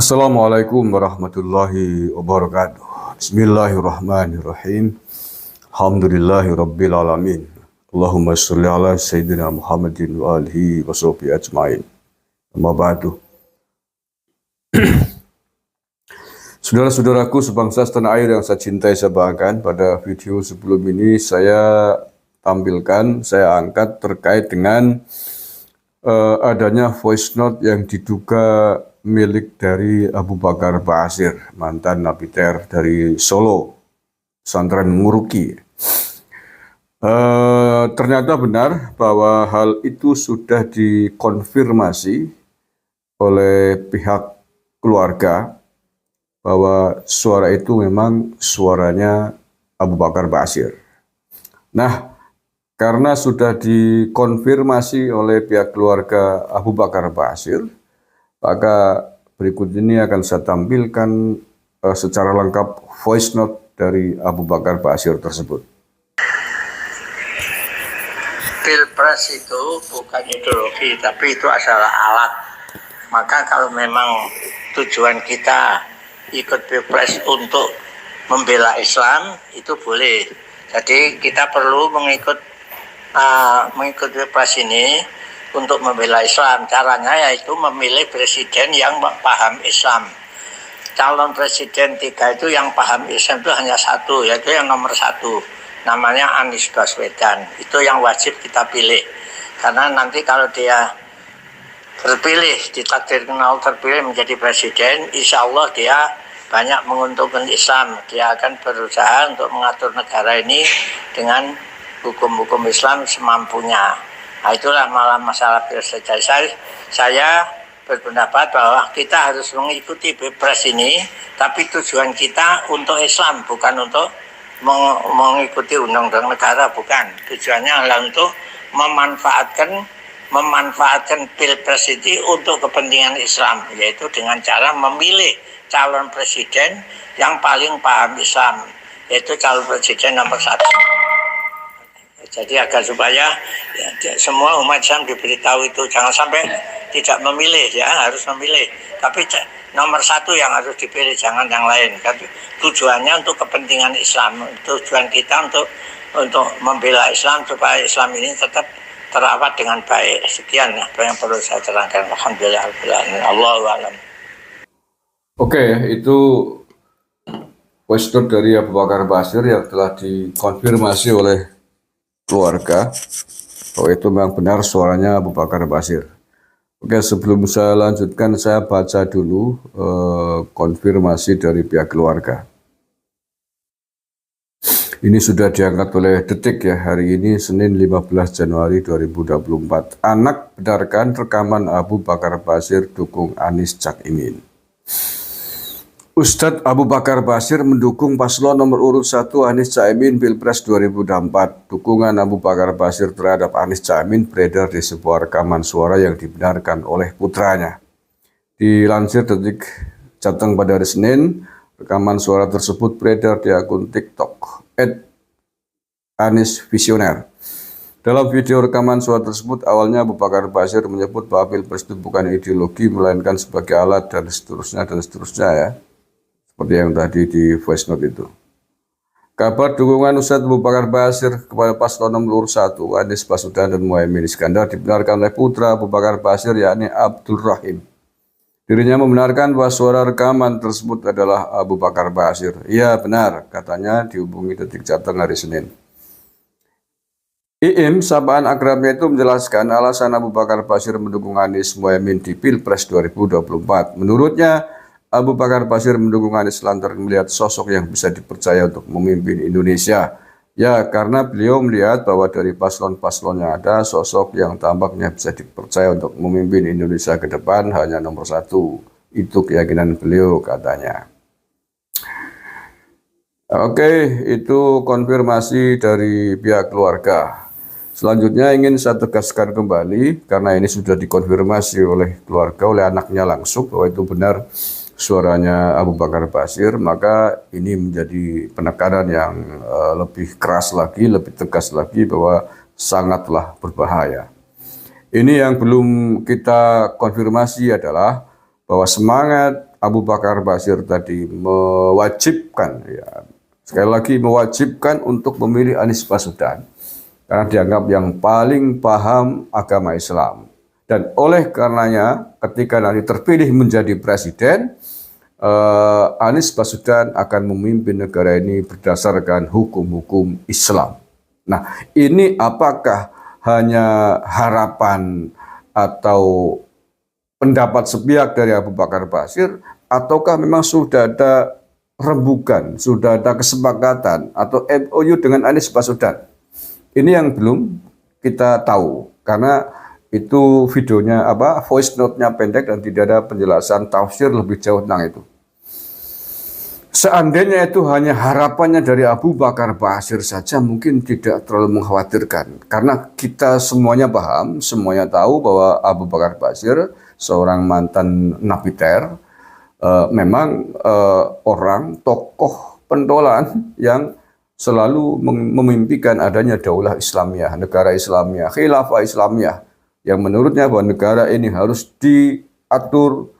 Assalamualaikum warahmatullahi wabarakatuh. Bismillahirrahmanirrahim. Alhamdulillahi rabbil alamin. Allahumma sholli ala sayyidina Muhammadin wa alihi wa sahbihi ajmain. Amma ba'du. Saudara-saudaraku sebangsa setanah air yang saya cintai, saya banggakan, pada video sebelum ini saya angkat terkait dengan adanya voice note yang diduga milik dari Abu Bakar Ba'asyir, mantan napiter dari Solo, pesantren Nguruki. Ternyata benar bahwa hal itu sudah dikonfirmasi oleh pihak keluarga bahwa suara itu memang suaranya Abu Bakar Ba'asyir. Nah, karena sudah dikonfirmasi oleh pihak keluarga Abu Bakar Ba'asyir, maka berikut ini akan saya tampilkan secara lengkap voice note dari Abu Bakar Ba'asyir tersebut. Pilpres itu bukan ideologi, tapi itu adalah alat. Maka kalau memang tujuan kita ikut Pilpres untuk membela Islam, itu boleh. Jadi kita perlu mengikut Pilpres ini untuk membela Islam. Caranya yaitu memilih presiden yang paham Islam. Calon presiden 3 itu yang paham Islam itu hanya satu, yaitu yang nomor 1, namanya Anies Baswedan. Itu yang wajib kita pilih, karena nanti kalau dia terpilih, ditakdirkan terpilih menjadi presiden, insya Allah dia banyak menguntungkan Islam. Dia akan berusaha untuk mengatur negara ini dengan hukum-hukum Islam semampunya. Nah, itulah malah masalah Pilpres. Saya berpendapat bahwa kita harus mengikuti Pilpres ini, tapi tujuan kita untuk Islam, bukan untuk mengikuti undang-undang negara, bukan. Tujuannya adalah untuk memanfaatkan Pilpres itu untuk kepentingan Islam, yaitu dengan cara memilih calon presiden yang paling paham Islam, yaitu calon presiden nomor 1. Jadi agar supaya semua umat Islam diberitahu itu, jangan sampai tidak memilih, ya harus memilih. Tapi nomor 1 yang harus dipilih, jangan yang lain. Tujuannya untuk kepentingan Islam, tujuan kita untuk membela Islam supaya Islam ini tetap terawat dengan baik. Sekian apa yang perlu saya terangkan. Alhamdulillah, Allahu a'lam. Oke, itu voice note dari Abu Bakar Ba'asyir yang telah dikonfirmasi oleh keluarga bahwa itu memang benar suaranya Abu Bakar Ba'asyir. Oke, sebelum saya lanjutkan, saya baca dulu konfirmasi dari pihak keluarga. Ini sudah diangkat oleh Detik ya, hari ini Senin 15 Januari 2024. Anak benarkan rekaman Abu Bakar Ba'asyir dukung Anies Cak Imin. Ustadz Abu Bakar Ba'asyir mendukung paslon nomor urut 1 Anies Caimin Pilpres 2024. Dukungan Abu Bakar Ba'asyir terhadap Anies Caimin beredar di sebuah rekaman suara yang dibenarkan oleh putranya. Dilansir Detik Jateng pada hari Senin, rekaman suara tersebut beredar di akun TikTok @AnisVisioner. Dalam video rekaman suara tersebut, awalnya Abu Bakar Ba'asyir menyebut bahwa Pilpres itu bukan ideologi, melainkan sebagai alat dan seterusnya ya. Seperti yang tadi di voice note itu. Kabar dukungan Ustadz Abu Bakar Ba'asyir kepada paslon nomor 1 Anies Baswedan dan Muhaimin Iskandar dibenarkan oleh putra Abu Bakar Ba'asyir, yakni Abdul Rahim. Dirinya membenarkan bahwa suara rekaman tersebut adalah Abu Bakar Ba'asyir. Iya benar, katanya dihubungi Detik Jateng hari Senin. Iim, sapaan akrabnya itu, menjelaskan alasan Abu Bakar Ba'asyir mendukung Anies Muhaimin di Pilpres 2024. Menurutnya, Abu Bakar Ba'asyir mendukung Anies lantaran melihat sosok yang bisa dipercaya untuk memimpin Indonesia. Ya, karena beliau melihat bahwa dari paslon-paslon yang ada, sosok yang tampaknya bisa dipercaya untuk memimpin Indonesia ke depan hanya nomor 1. Itu keyakinan beliau, katanya. Oke, itu konfirmasi dari pihak keluarga. Selanjutnya ingin saya tegaskan kembali, karena ini sudah dikonfirmasi oleh keluarga, oleh anaknya langsung, bahwa itu benar suaranya Abu Bakar Ba'asyir, maka ini menjadi penekanan yang lebih keras lagi, lebih tegas lagi bahwa sangatlah berbahaya. Ini yang belum kita konfirmasi adalah bahwa semangat Abu Bakar Basir tadi mewajibkan, ya, sekali lagi mewajibkan untuk memilih Anies Baswedan karena dianggap yang paling paham agama Islam. Dan oleh karenanya ketika nanti terpilih menjadi presiden, Anies Baswedan akan memimpin negara ini berdasarkan hukum-hukum Islam. Nah, ini apakah hanya harapan atau pendapat sepihak dari Abu Bakar Basir, ataukah memang sudah ada rembukan, sudah ada kesepakatan atau MOU dengan Anies Baswedan? Ini yang belum kita tahu, karena itu videonya voice note-nya pendek dan tidak ada penjelasan tafsir lebih jauh tentang itu. Seandainya itu hanya harapannya dari Abu Bakar Basir saja, mungkin tidak terlalu mengkhawatirkan. Karena kita semuanya paham, semuanya tahu bahwa Abu Bakar Basir, seorang mantan napiter, memang orang tokoh pentolan yang selalu memimpikan adanya daulah Islamiyah, negara Islamiyah, khilafah Islamiyah, yang menurutnya bahwa negara ini harus diatur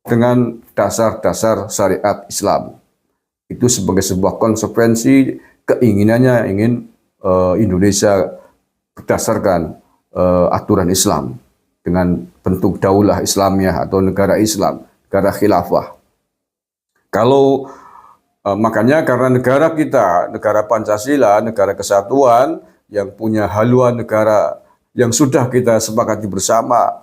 dengan dasar-dasar syariat Islam. Itu sebagai sebuah konsekuensi keinginannya ingin Indonesia berdasarkan aturan Islam dengan bentuk daulah Islamiyah atau negara Islam, negara khilafah. Kalau makanya karena negara kita, negara Pancasila, negara kesatuan yang punya haluan negara yang sudah kita sepakati bersama,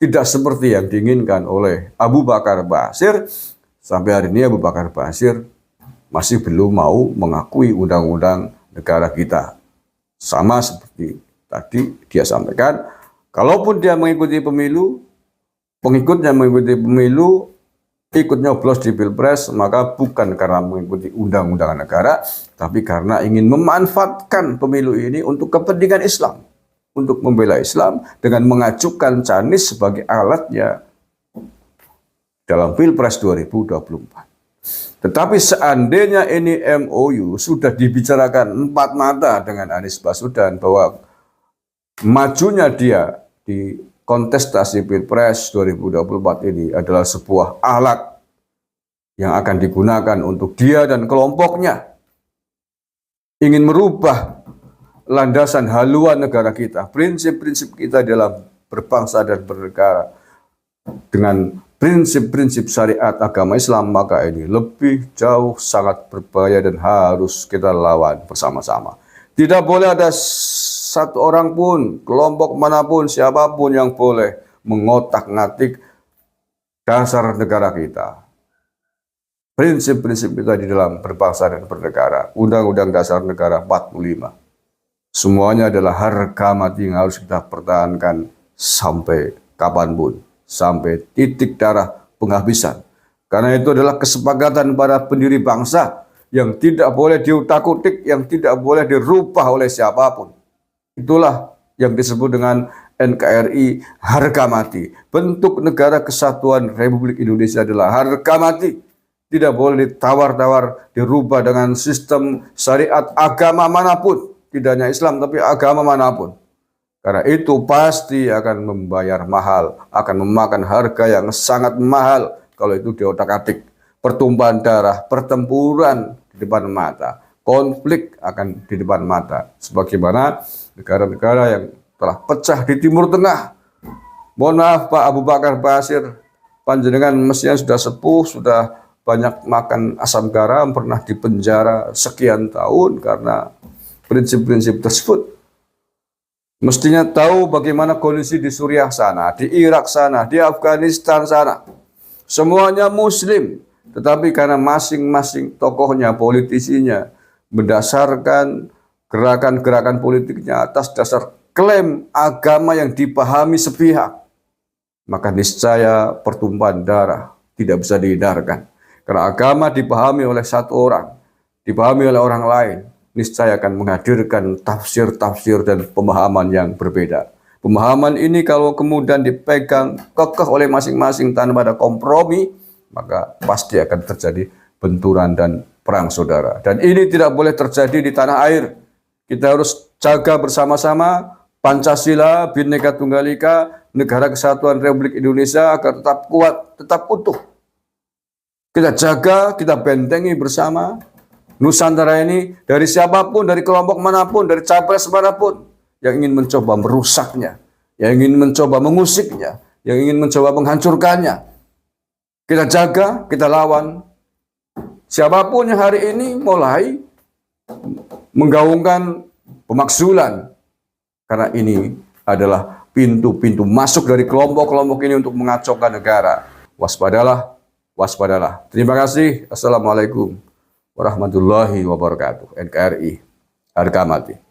tidak seperti yang diinginkan oleh Abu Bakar Basir. Sampai hari ini Abu Bakar Basir masih belum mau mengakui undang-undang negara kita. Sama seperti tadi dia sampaikan, kalaupun dia mengikuti pemilu, pengikutnya mengikuti pemilu, ikut nyoblos di Pilpres, maka bukan karena mengikuti undang-undang negara, tapi karena ingin memanfaatkan pemilu ini untuk kepentingan Islam, untuk membela Islam dengan mengajukan Anies sebagai alatnya dalam Pilpres 2024. Tetapi seandainya ini MOU sudah dibicarakan empat mata dengan Anies Baswedan bahwa majunya dia di kontestasi Pilpres 2024 ini adalah sebuah alat yang akan digunakan untuk dia dan kelompoknya ingin merubah landasan haluan negara kita, prinsip-prinsip kita dalam berbangsa dan bernegara dengan prinsip-prinsip syariat agama Islam, maka ini lebih jauh sangat berbahaya dan harus kita lawan bersama-sama. Tidak boleh ada satu orang pun, kelompok manapun, siapapun yang boleh mengotak-ngatik dasar negara kita. Prinsip-prinsip kita di dalam berbangsa dan bernegara. Undang-Undang Dasar Negara 45. Semuanya adalah harga mati yang harus kita pertahankan sampai kapanpun. Sampai titik darah penghabisan. Karena itu adalah kesepakatan para pendiri bangsa yang tidak boleh diutak-utik, yang tidak boleh dirubah oleh siapapun. Itulah yang disebut dengan NKRI, harga mati. Bentuk negara kesatuan Republik Indonesia adalah harga mati. Tidak boleh ditawar-tawar, dirubah dengan sistem syariat agama manapun. Tidak hanya Islam, tapi agama manapun. Karena itu pasti akan membayar mahal, akan memakan harga yang sangat mahal kalau itu diotak-atik. Pertumpahan darah, pertempuran di depan mata, konflik akan di depan mata. Sebagaimana negara-negara yang telah pecah di Timur Tengah. Mohon maaf Pak Abu Bakar Basir, panjenengan mestinya sudah sepuh, sudah banyak makan asam garam, pernah dipenjara sekian tahun karena prinsip-prinsip tersebut. Mestinya tahu bagaimana kondisi di Suriah sana, di Irak sana, di Afghanistan sana. Semuanya Muslim, tetapi karena masing-masing tokohnya, politisinya, berdasarkan gerakan-gerakan politiknya atas dasar klaim agama yang dipahami sepihak, maka niscaya pertumpahan darah tidak bisa dihindarkan. Karena agama dipahami oleh satu orang, dipahami oleh orang lain, niscaya akan menghadirkan tafsir-tafsir dan pemahaman yang berbeda. Pemahaman ini kalau kemudian dipegang kekeh oleh masing-masing tanpa ada kompromi, maka pasti akan terjadi benturan dan perang saudara. Dan ini tidak boleh terjadi di tanah air. Kita harus jaga bersama-sama Pancasila, Bhinneka Tunggal Ika, Negara Kesatuan Republik Indonesia agar tetap kuat, tetap utuh. Kita jaga, kita bentengi bersama Nusantara ini dari siapapun, dari kelompok manapun, dari capres manapun yang ingin mencoba merusaknya, yang ingin mencoba mengusiknya, yang ingin mencoba menghancurkannya. Kita jaga, kita lawan. Siapapun yang hari ini mulai menggaungkan pemakzulan, karena ini adalah pintu-pintu masuk dari kelompok-kelompok ini untuk mengacaukan negara. Waspadalah, waspadalah. Terima kasih. Assalamualaikum warahmatullahi wabarakatuh. NKRI harga mati.